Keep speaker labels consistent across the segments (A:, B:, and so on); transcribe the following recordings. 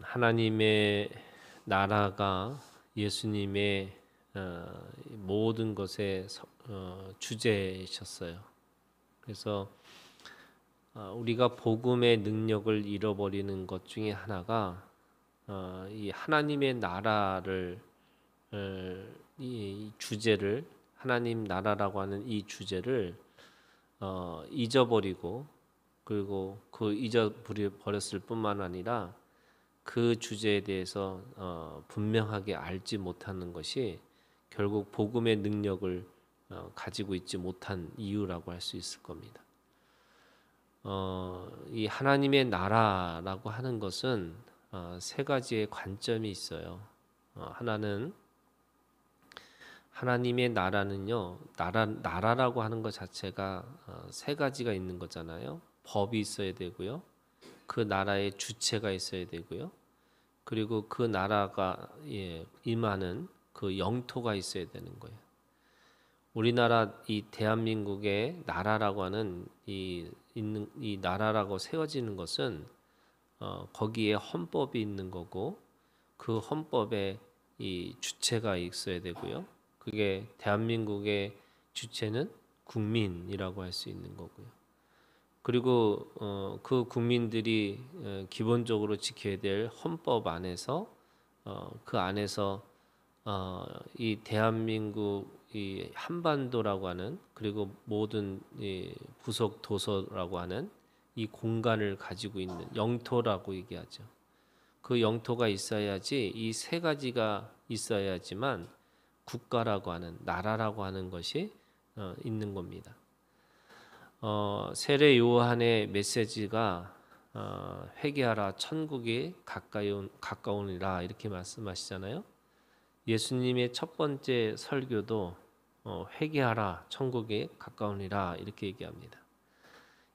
A: 하나님의 나라가 예수님의 모든 것의 주제이셨어요. 그래서 우리가 복음의 능력을 잃어버리는 것 중에 하나가 이 하나님의 나라를 이 주제를 하나님 나라라고 하는 이 주제를 잊어버리고 그리고 그 잊어버렸을 뿐만 아니라 그 주제에 대해서 분명하게 알지 못하는 것이 결국 복음의 능력을 가지고 있지 못한 이유라고 할 수 있을 겁니다. 이 하나님의 나라라고 하는 것은 세 가지의 관점이 있어요. 하나는 하나님의 나라는요, 나라라고 하는 것 자체가 세 가지가 있는 거잖아요. 법이 있어야 되고요. 그 나라의 주체가 있어야 되고요. 그리고 그 나라가 임하는 그 영토가 있어야 되는 거예요. 우리나라 이 대한민국의 나라라고 하는 이 나라라고 세워지는 것은 거기에 헌법이 있는 거고 그 헌법에 이 주체가 있어야 되고요. 그게 대한민국의 주체는 국민이라고 할 수 있는 거고요. 그리고 그 국민들이 기본적으로 지켜야 될 헌법 안에서 그 안에서 이 대한민국 이 한반도라고 하는 그리고 모든 이 부속 도서라고 하는 이 공간을 가지고 있는 영토라고 얘기하죠. 그 영토가 있어야지 이 세 가지가 있어야지만 국가라고 하는 나라라고 하는 것이 있는 겁니다. 세례 요한의 메시지가 회개하라 천국이 가까우니라 이렇게 말씀하시잖아요. 예수님의 첫 번째 설교도 회개하라 천국이 가까우니라 이렇게 얘기합니다.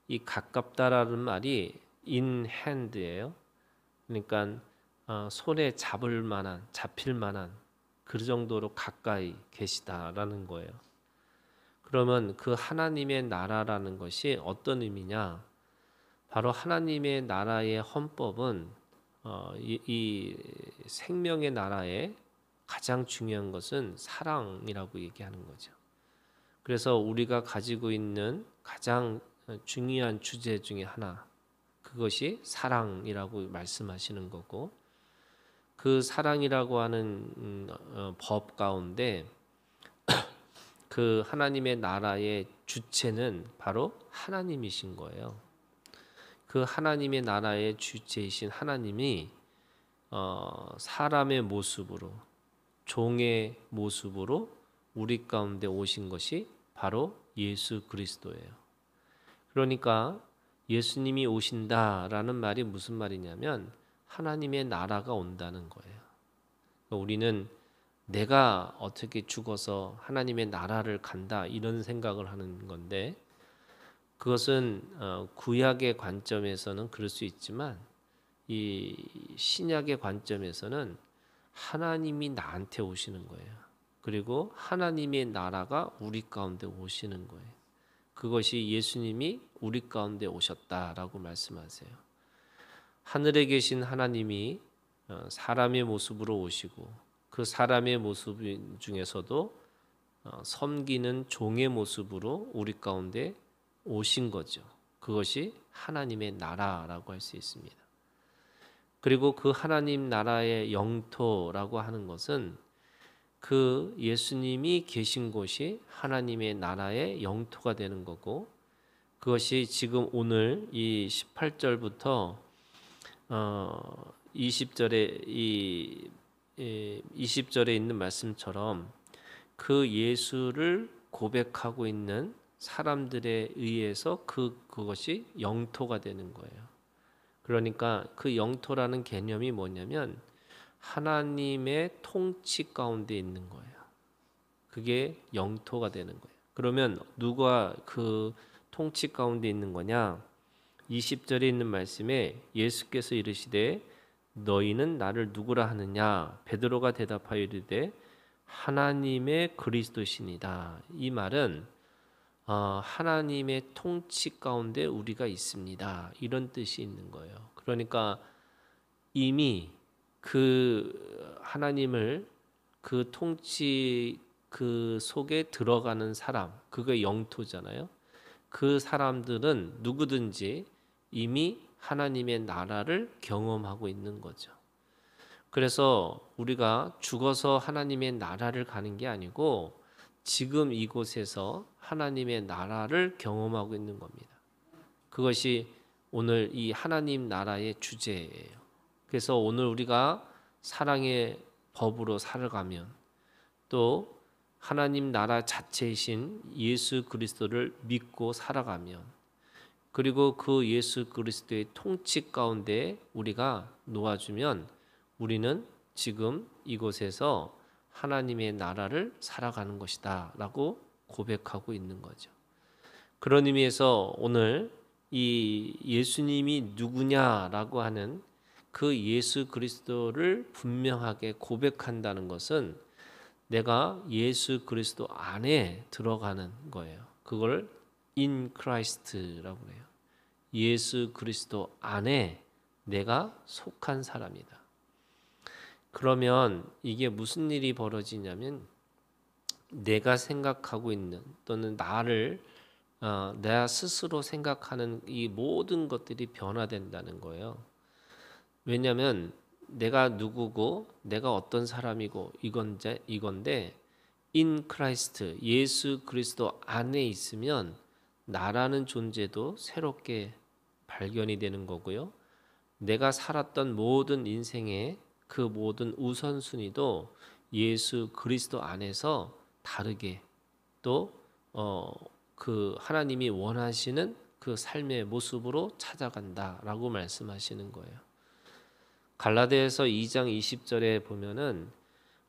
A: 이 가깝다라는 말이 in hand예요. 그러니까 손에 잡힐 만한 그 정도로 가까이 계시다라는 거예요. 그러면 그 하나님의 나라라는 것이 어떤 의미냐? 바로 하나님의 나라의 헌법은 이 생명의 나라의 가장 중요한 것은 사랑이라고 얘기하는 거죠. 그래서 우리가 가지고 있는 가장 중요한 주제 중에 하나, 그것이 사랑이라고 말씀하시는 거고, 그 사랑이라고 하는 법 가운데 그 하나님의 나라의 주체는 바로 하나님이신 거예요. 그 하나님의 나라의 주체이신 하나님이 사람의 모습으로 종의 모습으로 우리 가운데 오신 것이 바로 예수 그리스도예요. 그러니까 예수님이 오신다라는 말이 무슨 말이냐면 하나님의 나라가 온다는 거예요. 우리는 내가 어떻게 죽어서 하나님의 나라를 간다 이런 생각을 하는 건데 그것은 구약의 관점에서는 그럴 수 있지만 이 신약의 관점에서는 하나님이 나한테 오시는 거예요. 그리고 하나님의 나라가 우리 가운데 오시는 거예요. 그것이 예수님이 우리 가운데 오셨다라고 말씀하세요. 하늘에 계신 하나님이 사람의 모습으로 오시고 그 사람의 모습 중에서도 섬기는 종의 모습으로 우리 가운데 오신 거죠. 그것이 하나님의 나라라고 할 수 있습니다. 그리고 그 하나님 나라의 영토라고 하는 것은 그 예수님이 계신 곳이 하나님의 나라의 영토가 되는 거고 그것이 지금 오늘 이 18절부터 20절에 이 20절에 있는 말씀처럼 그 예수를 고백하고 있는 사람들에 의해서 그것이 영토가 되는 거예요. 그러니까 그 영토라는 개념이 뭐냐면 하나님의 통치 가운데 있는 거예요. 그게 영토가 되는 거예요. 그러면 누가 그 통치 가운데 있는 거냐? 20절에 있는 말씀에 예수께서 이르시되 너희는 나를 누구라 하느냐? 베드로가 대답하여 이르되 하나님의 그리스도시니라. 이 말은 하나님의 통치 가운데 우리가 있습니다. 이런 뜻이 있는 거예요. 그러니까 이미 그 하나님을 그 통치 그 속에 들어가는 사람, 그게 영토잖아요. 그 사람들은 누구든지 이미 하나님의 나라를 경험하고 있는 거죠. 그래서 우리가 죽어서 하나님의 나라를 가는 게 아니고 지금 이곳에서 하나님의 나라를 경험하고 있는 겁니다. 그것이 오늘 이 하나님 나라의 주제예요. 그래서 오늘 우리가 사랑의 법으로 살아가면 또 하나님 나라 자체이신 예수 그리스도를 믿고 살아가면 그리고 그 예수 그리스도의 통치 가운데 우리가 놓아주면 우리는 지금 이곳에서 하나님의 나라를 살아가는 것이다 라고 고백하고 있는 거죠. 그런 의미에서 오늘 이 예수님이 누구냐라고 하는 그 예수 그리스도를 분명하게 고백한다는 것은 내가 예수 그리스도 안에 들어가는 거예요. 그걸 in Christ라고 해요. 예수 그리스도 안에 내가 속한 사람이다. 그러면 이게 무슨 일이 벌어지냐면 내가 생각하고 있는 또는 내가 스스로 생각하는 이 모든 것들이 변화된다는 거예요. 왜냐하면 내가 누구고 내가 어떤 사람이고 이건데 in Christ 예수 그리스도 안에 있으면 나라는 존재도 새롭게 발견이 되는 거고요. 내가 살았던 모든 인생의 그 모든 우선순위도 예수 그리스도 안에서 다르게 또 그 하나님이 원하시는 그 삶의 모습으로 찾아간다라고 말씀하시는 거예요. 갈라디아서 2장 20절에 보면은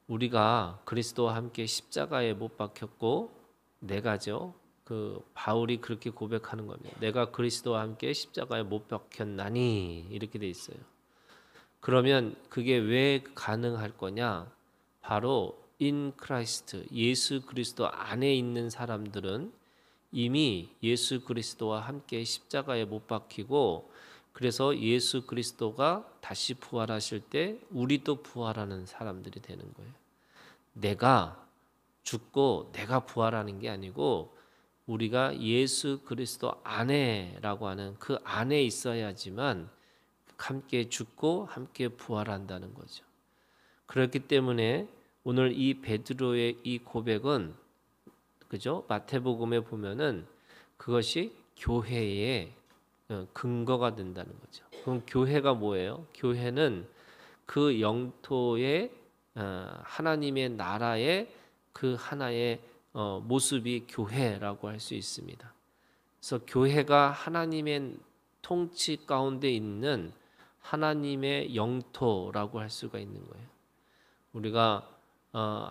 A: 우리가 그리스도와 함께 십자가에 못 박혔고 내가죠. 그 바울이 그렇게 고백하는 겁니다. 내가 그리스도와 함께 십자가에 못 박혔나니 이렇게 돼 있어요. 그러면 그게 왜 가능할 거냐? 바로 in Christ 예수 그리스도 안에 있는 사람들은 이미 예수 그리스도와 함께 십자가에 못 박히고 그래서 예수 그리스도가 다시 부활하실 때 우리도 부활하는 사람들이 되는 거예요. 내가 죽고 내가 부활하는 게 아니고 우리가 예수 그리스도 안에라고 하는 그 안에 있어야지만 함께 죽고 함께 부활한다는 거죠. 그렇기 때문에 오늘 이 베드로의 이 고백은 그죠? 마태복음에 보면은 그것이 교회의 근거가 된다는 거죠. 그럼 교회가 뭐예요? 교회는 그 영토의 하나님의 나라의 그 하나의 모습이 교회라고 할 수 있습니다. 그래서 교회가 하나님의 통치 가운데 있는 하나님의 영토라고 할 수가 있는 거예요. 우리가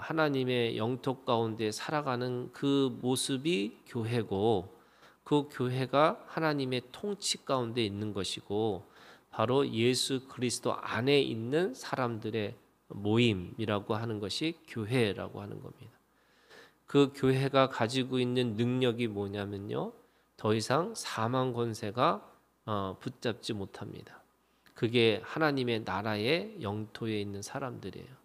A: 하나님의 영토 가운데 살아가는 그 모습이 교회고 그 교회가 하나님의 통치 가운데 있는 것이고 바로 예수 그리스도 안에 있는 사람들의 모임이라고 하는 것이 교회라고 하는 겁니다. 그 교회가 가지고 있는 능력이 뭐냐면요. 더 이상 사망 권세가 붙잡지 못합니다. 그게 하나님의 나라의 영토에 있는 사람들이에요.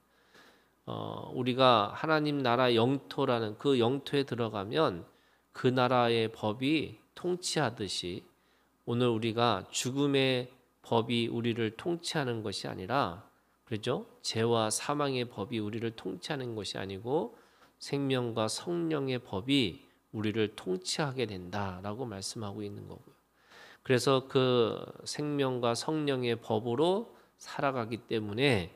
A: 우리가 하나님 나라 영토라는 그 영토에 들어가면 그 나라의 법이 통치하듯이 오늘 우리가 죽음의 법이 우리를 통치하는 것이 아니라 그렇죠? 죄와 사망의 법이 우리를 통치하는 것이 아니고 생명과 성령의 법이 우리를 통치하게 된다라고 말씀하고 있는 거고요. 그래서 그 생명과 성령의 법으로 살아가기 때문에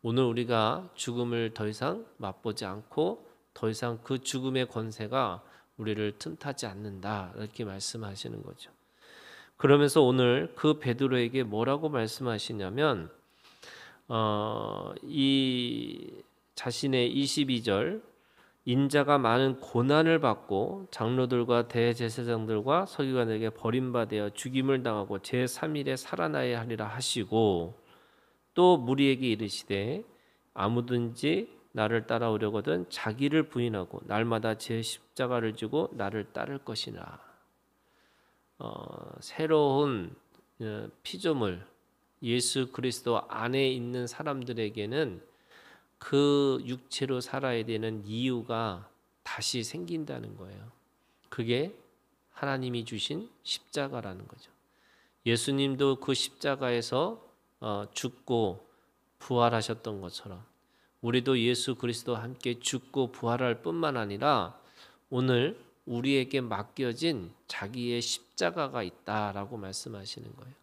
A: 오늘 우리가 죽음을 더 이상 맛보지 않고 더 이상 그 죽음의 권세가 우리를 틈타지 않는다 이렇게 말씀하시는 거죠. 그러면서 오늘 그 베드로에게 뭐라고 말씀하시냐면 이 자신의 22절 인자가 많은 고난을 받고 장로들과 대제사장들과 서기관들에게 버림받아 죽임을 당하고 제3일에 살아나야 하리라 하시고 또 무리에게 이르시되 아무든지 나를 따라오려거든 자기를 부인하고 날마다 제 십자가를 지고 나를 따를 것이나 새로운 피조물 예수 그리스도 안에 있는 사람들에게는 그 육체로 살아야 되는 이유가 다시 생긴다는 거예요. 그게 하나님이 주신 십자가라는 거죠. 예수님도 그 십자가에서 죽고 부활하셨던 것처럼 우리도 예수 그리스도와 함께 죽고 부활할 뿐만 아니라 오늘 우리에게 맡겨진 자기의 십자가가 있다라고 말씀하시는 거예요.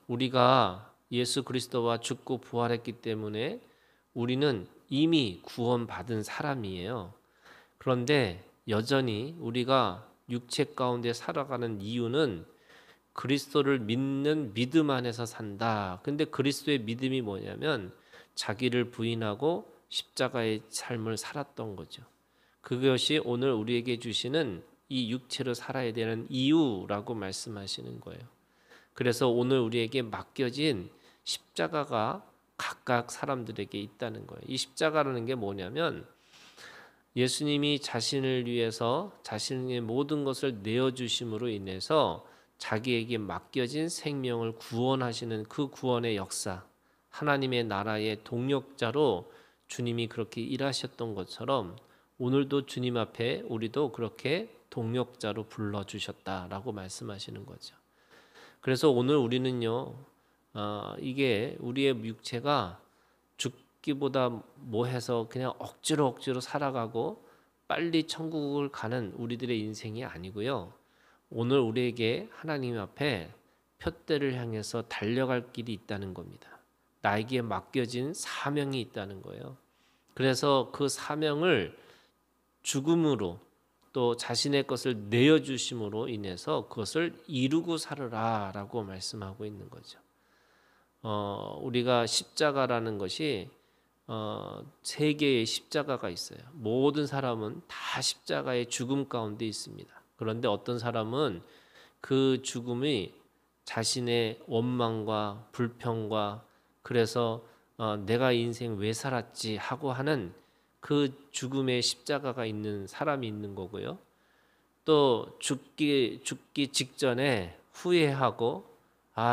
A: 우리가 예수 그리스도와 죽고 부활했기 때문에 우리는 이미 구원받은 사람이에요. 그런데 여전히 우리가 육체 가운데 살아가는 이유는 그리스도를 믿는 믿음 안에서 산다. 근데 그리스도의 믿음이 뭐냐면 자기를 부인하고 십자가의 삶을 살았던 거죠. 그것이 오늘 우리에게 주시는 이 육체로 살아야 되는 이유라고 말씀하시는 거예요. 그래서 오늘 우리에게 맡겨진 십자가가 각각 사람들에게 있다는 거예요. 이 십자가라는 게 뭐냐면 예수님이 자신을 위해서 자신의 모든 것을 내어주심으로 인해서 자기에게 맡겨진 생명을 구원하시는 그 구원의 역사, 하나님의 나라의 동력자로 주님이 그렇게 일하셨던 것처럼 오늘도 주님 앞에 우리도 그렇게 동력자로 불러주셨다라고 말씀하시는 거죠. 그래서 오늘 우리는요, 이게 우리의 육체가 죽기보다 뭐해서 그냥 억지로 살아가고 빨리 천국을 가는 우리들의 인생이 아니고요. 오늘 우리에게 하나님 앞에 푯대를 향해서 달려갈 길이 있다는 겁니다. 나에게 맡겨진 사명이 있다는 거예요. 그래서 그 사명을 죽음으로 또 자신의 것을 내어주심으로 인해서 그것을 이루고 살으라라고 말씀하고 있는 거죠. 우리가 십자가라는 것이 세 개의 십자가가 있어요. 모든 사람은 다 십자가의 죽음 가운데 있습니다. 그런데 어떤 사람은 그 죽음이 자신의 원망과 불평과 그래서 내가 인생 왜 살았지 하고 하는 그 죽음의 십자가가 있는 사람이 있는 거고요. 또 죽기 직전에 후회하고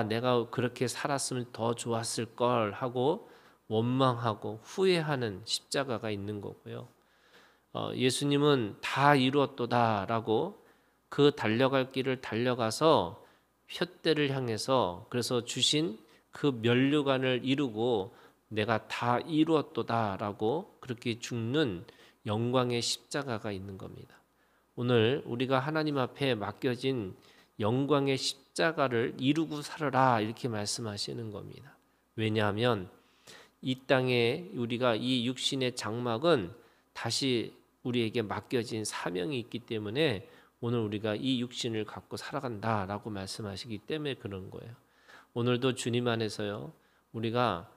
A: 내가 그렇게 살았으면 더 좋았을 걸 하고 원망하고 후회하는 십자가가 있는 거고요. 예수님은 다 이루었도다라고 그 달려갈 길을 달려가서 푯대를 향해서 그래서 주신 그 면류관을 이루고 내가 다 이루었도다라고 그렇게 죽는 영광의 십자가가 있는 겁니다. 오늘 우리가 하나님 앞에 맡겨진 영광의 십자가를 이루고 살아라 이렇게 말씀하시는 겁니다. 왜냐하면 이 땅에 우리가 이 육신의 장막은 다시 우리에게 맡겨진 사명이 있기 때문에 오늘 우리가 이 육신을 갖고 살아간다라고 말씀하시기 때문에 그런 거예요. 오늘도 주님 안에서요. 우리가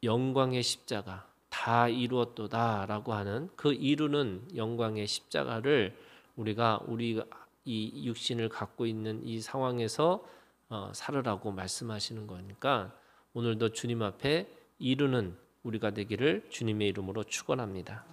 A: 영광의 십자가 다 이루었도다라고 하는 그 이루는 영광의 십자가를 우리가 이 육신을 갖고 있는 이 상황에서 살으라고 말씀하시는 거니까 오늘도 주님 앞에 이루는 우리가 되기를 주님의 이름으로 축원합니다.